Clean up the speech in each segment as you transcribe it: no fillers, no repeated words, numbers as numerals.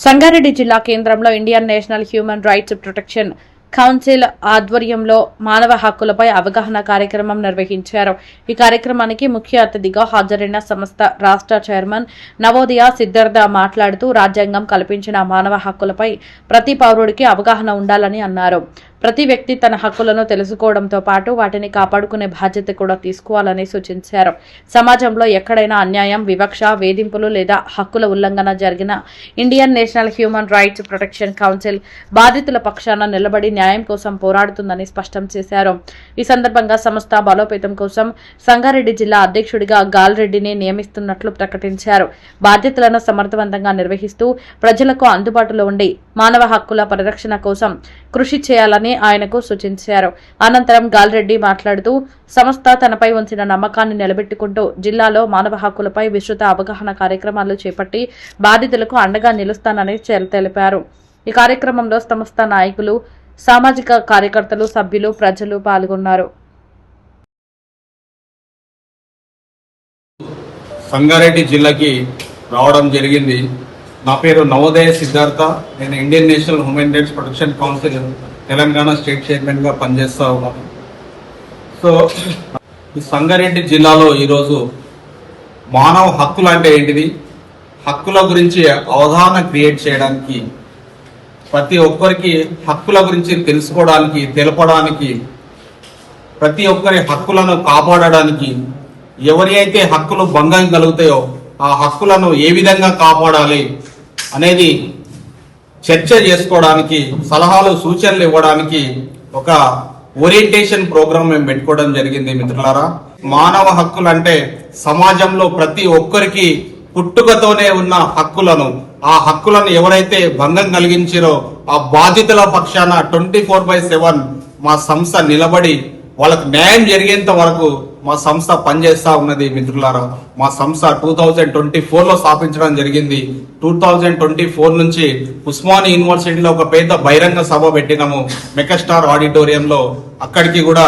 సంగారెడ్డి జిల్లా కేంద్రంలో Indian national human rights protection council ఆధ్వర్యంలో మానవ హక్కులపై అవగాహన కార్యక్రమం నిర్వహించారు. ఈ కార్యక్రమానికి ముఖ్య అతిథిగా హాజరైన సంస్థ రాష్ట్ర చైర్మన్ నవోదయ సిద్ధార్థ మాట్లాడుతూ రాజ్యాంగం కల్పించిన మానవ హక్కులపై ప్రతి పౌరుడికి అవగాహన ఉండాలని అన్నారు. ప్రతి వ్యక్తి తన హక్కులను తెలుసుకోవడంతో పాటు వాటిని కాపాడుకునే బాధ్యత కూడా తీసుకోవాలని సూచించారు. సమాజంలో ఎక్కడైనా అన్యాయం, వివక్ష, వేధింపులు లేదా హక్కుల ఉల్లంఘన జరిగిన Indian national human rights protection council బాధితుల పక్షాన నిలబడి న్యాయం కోసం పోరాడుతుందని స్పష్టం చేశారు. ఈ సందర్భంగా సంస్థ బలోపేతం కోసం సంగారెడ్డి జిల్లా అధ్యక్షుడిగా గాల్రెడ్డిని నియమిస్తున్నట్లు ప్రకటించారు. బాధ్యతలను సమర్థవంతంగా నిర్వహిస్తూ ప్రజలకు అందుబాటులో ఉండి మానవ హక్కుల పరిరక్షణ కోసం కృషి చేయాలని ఆయనకు సూచించారు. అనంతరం గాల్రెడ్డి మాట్లాడుతూ సంస్థ తనపై ఉంచిన నమ్మకాన్ని నిలబెట్టుకుంటూ జిల్లాలో మానవ హక్కులపై విస్తృత అవగాహన కార్యక్రమాలు చేపట్టి బాధితులకు అండగా నిలుస్తానని తెలిపారు. ఈ కార్యక్రమంలో సంస్థ నాయకులు, సామాజిక కార్యకర్తలు, సభ్యులు, ప్రజలు పాల్గొన్నారు. సంగారెడ్డి జిల్లాకి రావడం జరిగింది. నా పేరు నవోదయ సిద్ధార్థ. నేను Indian national human rights protection council Telangana state చైర్మన్గా పనిచేస్తూ ఉన్నాను. సో ఈ సంగారెడ్డి జిల్లాలో ఈరోజు మానవ హక్కులు అంటే ఏంటిది, హక్కుల గురించి అవగాహన క్రియేట్ చేయడానికి, ప్రతి ఒక్కరికి హక్కుల గురించి తెలుసుకోవడానికి, తెలపడానికి, ప్రతి ఒక్కరి హక్కులను కాపాడడానికి, ఎవరి అయితే హక్కులు భంగం కలుగుతాయో ఆ హక్కులను ఏ విధంగా కాపాడాలి అనేది చర్చ చేసుకోవడానికి, సలహాలు, సూచనలు ఇవ్వడానికి ఒక ఓరియంటేషన్ ప్రోగ్రామ్ మేము పెట్టుకోవడం జరిగింది. మిత్రులారా, మానవ హక్కులు అంటే సమాజంలో ప్రతి ఒక్కరికి పుట్టుకతోనే ఉన్న హక్కులను, ఆ హక్కులను ఎవరైతే భంగం కలిగించారో ఆ బాధితుల పక్షాన 24/7 మా సంస్థ నిలబడి వాళ్ళకు న్యాయం జరిగేంత వరకు మా సంస్థ పనిచేస్తా ఉన్నది. మిత్రులారా, మా సంస్థ 2024లో స్థాపించడం జరిగింది. 2024 నుంచి ఉస్మానియా యూనివర్సిటీలో ఒక పెద్ద బహిరంగ సభ పెట్టినాము, మెగాస్టార్ ఆడిటోరియంలో. అక్కడికి కూడా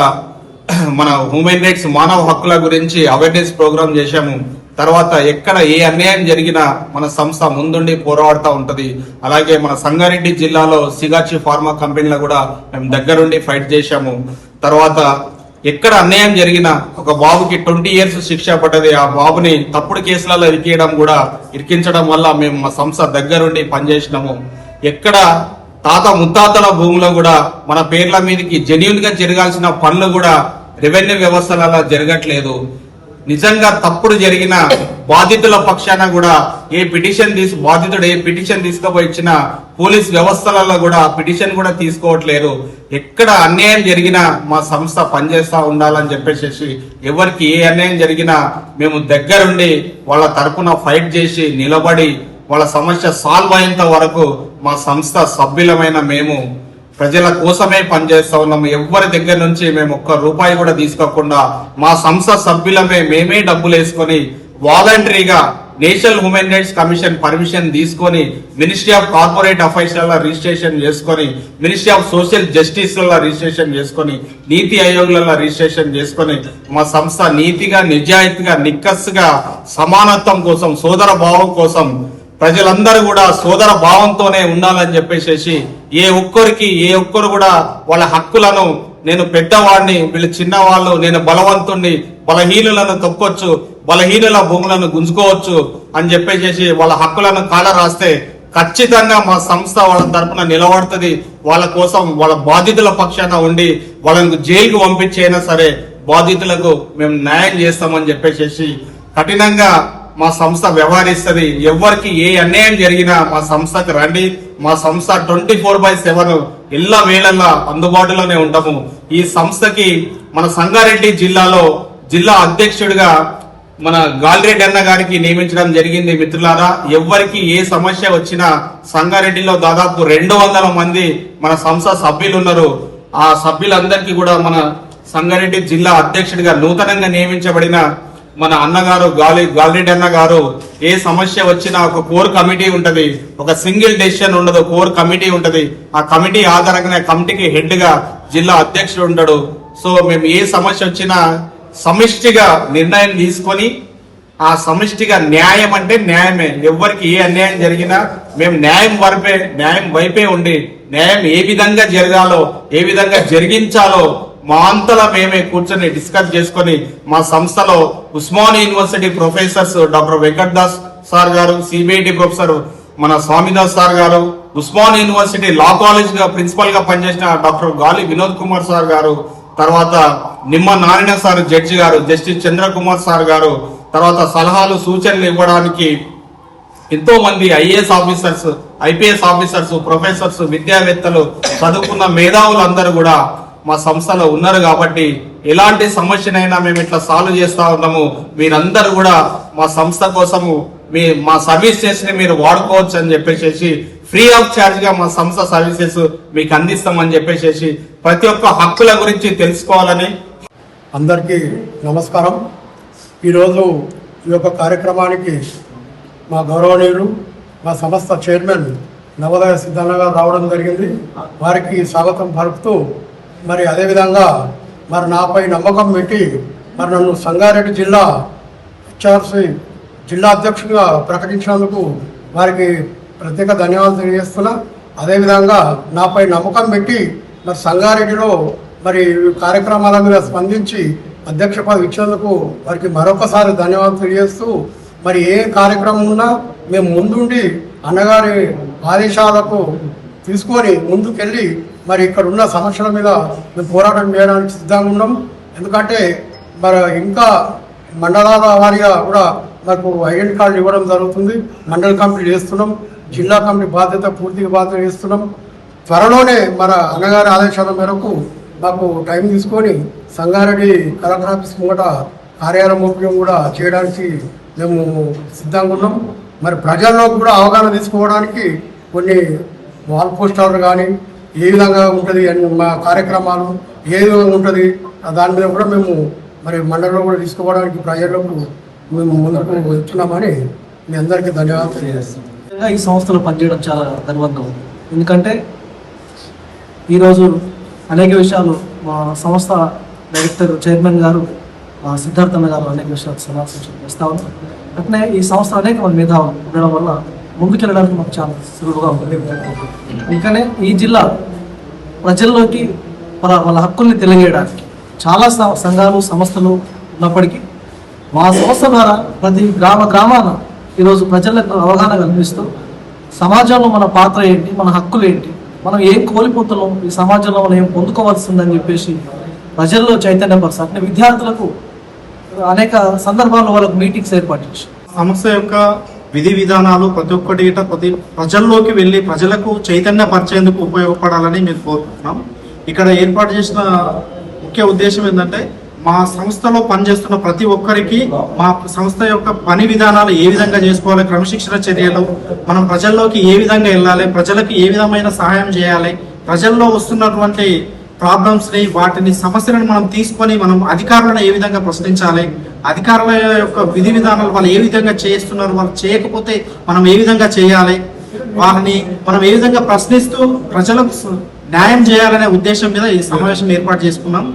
మన హ్యూమన్ రైట్స్, మానవ హక్కుల గురించి అవేర్నెస్ ప్రోగ్రామ్ చేశాము. తర్వాత ఎక్కడ ఏ అన్యాయం జరిగినా మన సంస్థ ముందుండి పోరాడుతూ ఉంటది. అలాగే మన సంగారెడ్డి జిల్లాలో సిగాచి ఫార్మా కంపెనీలో కూడా మేము దగ్గరుండి ఫైట్ చేశాము. తర్వాత ఎక్కడ అన్యాయం జరిగినా, ఒక బాబుకి 20 years శిక్ష పడ్డది, ఆ బాబుని తప్పుడు కేసులలో ఇరికించడం వల్ల మేము మా సంస్థ దగ్గరుండి పనిచేసినాము. ఎక్కడ తాత ముత్తాతల భూమిలో కూడా మన పేర్ల మీదకి జెన్యూన్ గా జరగాల్సిన పనులు కూడా రెవెన్యూ వ్యవస్థలలో జరగట్లేదు. నిజంగా తప్పుడు జరిగిన బాధితుల పక్షాన కూడా బాధితుడు ఏ పిటిషన్ తీసుకుపోయి ఇచ్చిన పోలీస్ వ్యవస్థలలో కూడా పిటిషన్ కూడా తీసుకోవట్లేరు. ఎక్కడ అన్యాయం జరిగినా మా సంస్థ పనిచేస్తా ఉండాలని చెప్పేసి, ఎవరికి ఏ అన్యాయం జరిగినా మేము దగ్గరుండి వాళ్ళ తరపున ఫైట్ చేసి నిలబడి వాళ్ళ సమస్య సాల్వ్ అయ్యేంత వరకు మా సంస్థ సభ్యులమైన మేము ప్రజల కోసమే పనిచేస్తా ఉన్నాము. ఎవరి దగ్గర నుంచి మేము ఒక్క రూపాయి కూడా తీసుకోకుండా మా సంస్థ సభ్యులమే మేమే డబ్బులు వేసుకొని వాలంటరీగా national human rights commission permission తీసుకొని మినిస్ట్రీ ఆఫ్ కార్పొరేట్ అఫైర్స్ లలో రిజిస్ట్రేషన్ చేసుకొని, మినిస్ట్రీ ఆఫ్ సోషల్ జస్టిస్ లలో రిజిస్ట్రేషన్ చేసుకొని, నీతి ఆయోగ్లలో రిజిస్ట్రేషన్ చేసుకొని మా సంస్థ నీతిగా, నిజాయితీగా, నిక్కస్సుగా, సమానత్వం కోసం, సోదర భావం కోసం, ప్రజలందరూ కూడా సోదర భావంతోనే ఉండాలని చెప్పేసి ఏ ఒక్కరు కూడా వాళ్ళ హక్కులను, నేను పెద్దవాడిని, వీళ్ళు చిన్నవాళ్ళు, నేను బలవంతుణ్ణి, బలహీనులను తొక్కొచ్చు, బలహీనుల భూములను గుంజుకోవచ్చు అని చెప్పేసి వాళ్ళ హక్కులను కాల రాస్తే ఖచ్చితంగా మా సంస్థ వాళ్ళ తరపున నిలబడుతుంది. వాళ్ళ కోసం, వాళ్ళ బాధితుల పక్షాన ఉండి వాళ్ళకు జైలుకు పంపించైనా సరే బాధితులకు మేము న్యాయం చేస్తామని చెప్పేసి కఠినంగా మా సంస్థ వ్యవహరిస్తుంది. ఎవరికి ఏ అన్యాయం జరిగినా మా సంస్థకు రండి. మా సంస్థ 24/7 ఎల్ల వేళల్లో అందుబాటులోనే ఉంటాము. ఈ సంస్థకి మన సంగారెడ్డి జిల్లాలో జిల్లా అధ్యక్షుడిగా మన గాల్రెడ్డి అన్న గారికి నియమించడం జరిగింది. మిత్రులారా, ఎవరికి ఏ సమస్య వచ్చినా సంగారెడ్డిలో దాదాపు 200 మంది మన సంస్థ సభ్యులు ఉన్నారు. ఆ సభ్యులందరికీ కూడా మన సంగారెడ్డి జిల్లా అధ్యక్షుడిగా నూతనంగా నియమించబడిన మన అన్నగారు గాల్రెడ్డి అన్న గారు ఏ సమస్య వచ్చినా ఒక కోర్ కమిటీ ఉంటది, ఒక సింగిల్ డెసిషన్ ఉండదు, కోర్ కమిటీ ఉంటది. ఆ కమిటీ ఆధారంగా కమిటీకి హెడ్ గా జిల్లా అధ్యక్షుడు ఉంటాడు. సో మేము ఏ సమస్య వచ్చినా సమిష్టిగా నిర్ణయం తీసుకొని ఆ సమిష్టిగా న్యాయం అంటే న్యాయమే. ఎవరికి ఏ అన్యాయం జరిగినా మేము న్యాయం వైపే ఉండి న్యాయం ఏ విధంగా జరగాలో, ఏ విధంగా జరిగించాలో మా అంతలా మేమే కూర్చొని డిస్కస్ చేసుకొని మా సంస్థలో Osmania university professors doctor Venkat Das sir గారు, సిబిఐటి ప్రొఫెసర్ మన స్వామిదాస్ సార్ గారు, ఉస్మానియా యూనివర్సిటీ లా కాలేజ్ గా ప్రిన్సిపల్ గా పనిచేసిన డాక్టర్ గాలి వినోద్ కుమార్ సార్ గారు, తర్వాత Nimma Narayana sir judge garu, justice Chandrakumar sir garu, తర్వాత సలహాలు సూచనలు ఇవ్వడానికి ఎంతో మంది IAS officers, IPS officers, professors, విద్యావేత్తలు, చదువుకున్న మేధావులందరూ కూడా మా సంస్థలో ఉన్నారు. కాబట్టి ఎలాంటి సమస్యనైనా మేము ఇట్లా సాల్వ్ చేస్తా ఉన్నాము. మీరందరూ కూడా మా సంస్థ కోసము మా సర్వీసెస్ ని మీరు వాడుకోవచ్చు అని చెప్పేసి ఫ్రీ ఆఫ్ చార్జ్ గా మా సంస్థ సర్వీసెస్ మీకు అందిస్తామని చెప్పేసి ప్రతి ఒక్క హక్కుల గురించి తెలుసుకోవాలని. అందరికీ నమస్కారం. ఈరోజు ఈ యొక్క కార్యక్రమానికి మా గౌరవనీయులు, మా సంస్థ చైర్మన్ నవోదయ సిద్ధన్న గారు రావడం జరిగింది. వారికి స్వాగతం పలుకుతూ మరి అదేవిధంగా మరి నాపై నమ్మకం పెట్టి మరి నన్ను సంగారెడ్డి జిల్లా హెచ్ఆర్సి జిల్లా అధ్యక్షుడిగా ప్రకటించినందుకు వారికి ప్రత్యేక ధన్యవాదాలు తెలియజేస్తున్నా. అదేవిధంగా నాపై నమ్మకం పెట్టి మరి సంగారెడ్డిలో మరి కార్యక్రమాల మీద స్పందించి అధ్యక్ష పదవి ఇచ్చేందుకు వారికి మరొకసారి ధన్యవాదాలు తెలియజేస్తూ మరి ఏ కార్యక్రమం ఉన్నా మేము ముందుండి అన్నగారి ఆదేశాలకు తీసుకొని ముందుకెళ్ళి మరి ఇక్కడ ఉన్న సమస్యల మీద మేము పోరాటం చేయడానికి సిద్ధంగా ఉన్నాం. ఎందుకంటే మరి ఇంకా మండలాల వారీగా కూడా మాకు ఐడెంటి కార్డు ఇవ్వడం జరుగుతుంది. మండల కమిటీ చేస్తున్నాం, జిల్లా కమిటీ పూర్తిగా బాధ్యత చేస్తున్నాం. త్వరలోనే మన అన్నగారి ఆదేశాల మేరకు మాకు టైం తీసుకొని సంగారెడ్డి కలెక్టర్ ఆఫీస్ ముంగట కార్యాలయం ఓపెనింగ్ కూడా చేయడానికి మేము సిద్ధంగా ఉన్నాం. మరి ప్రజల్లో కూడా అవగాహన తీసుకోవడానికి కొన్ని వాల్ పోస్టర్లు కానీ ఏ విధంగా ఉంటుంది అని మా కార్యక్రమాలు ఏ విధంగా ఉంటుంది దాని మీద కూడా మేము మరి మండలంలో కూడా తీసుకోవడానికి ప్రజలకు మేము ముందుకు వెళ్తున్నామని మీ అందరికీ ధన్యవాదాలు తెలియజేస్తాం. ఈ సంస్థలో పనిచేయడం చాలా గర్వంగా ఉంది. ఎందుకంటే ఈరోజు అనేక విషయాలు మా సంస్థ డైరెక్టర్ చైర్మన్ గారు సిద్ధార్థన్న గారు అనేక విషయాలు సమావేశం చేస్తూ ఉన్నారు. అట్లనే ఈ సంస్థ అనేక మంది మేధావులు ఉండడం వల్ల ముందుకెళ్ళడానికి మాకు చాలా సులువుగా ఉంటుంది. అందుకనే ఈ జిల్లా ప్రజల్లోకి వాళ్ళ హక్కుల్ని తెలియజేయడానికి చాలా సంఘాలు, సంస్థలు ఉన్నప్పటికీ మా సంస్థ ద్వారా ప్రతి గ్రామాన ఈరోజు ప్రజలకు అవగాహన కల్పిస్తూ సమాజంలో మన పాత్ర ఏంటి, మన హక్కులు ఏంటి, మనం ఏం కోల్పోతున్నాం, ఈ సమాజంలో మనం ఏం పొందుకోవాల్సిందని చెప్పేసి ప్రజల్లో చైతన్యపరచాలి. అంటే విద్యార్థులకు అనేక సందర్భాల్లో వాళ్ళకు మీటింగ్స్ ఏర్పాటు చేసి సంస్థ యొక్క విధి విధానాలు ప్రతి ఒక్కటి ప్రజల్లోకి వెళ్ళి ప్రజలకు చైతన్యపరిచేందుకు ఉపయోగపడాలని మేము కోరుకుంటున్నాం. ఇక్కడ ఏర్పాటు చేసిన ముఖ్య ఉద్దేశం ఏంటంటే మా సంస్థలో పనిచేస్తున్న ప్రతి ఒక్కరికి మా సంస్థ యొక్క పని విధానాలు ఏ విధంగా చేసుకోవాలి, క్రమశిక్షణ చర్యలు, మనం ప్రజల్లోకి ఏ విధంగా వెళ్ళాలి, ప్రజలకు ఏ విధమైన సహాయం చేయాలి, ప్రజల్లో వస్తున్నటువంటి ప్రాబ్లమ్స్ని, వాటిని సమస్యలను మనం తీసుకొని మనం అధికారులను ఏ విధంగా ప్రశ్నించాలి, అధికారుల యొక్క విధి విధానాలు వాళ్ళు ఏ విధంగా చేస్తున్నారు, వాళ్ళు చేయకపోతే మనం ఏ విధంగా చేయాలి, వారిని మనం ఏ విధంగా ప్రశ్నిస్తూ ప్రజలకు న్యాయం చేయాలనే ఉద్దేశం మీద ఈ సమావేశం ఏర్పాటు చేసుకున్నాం.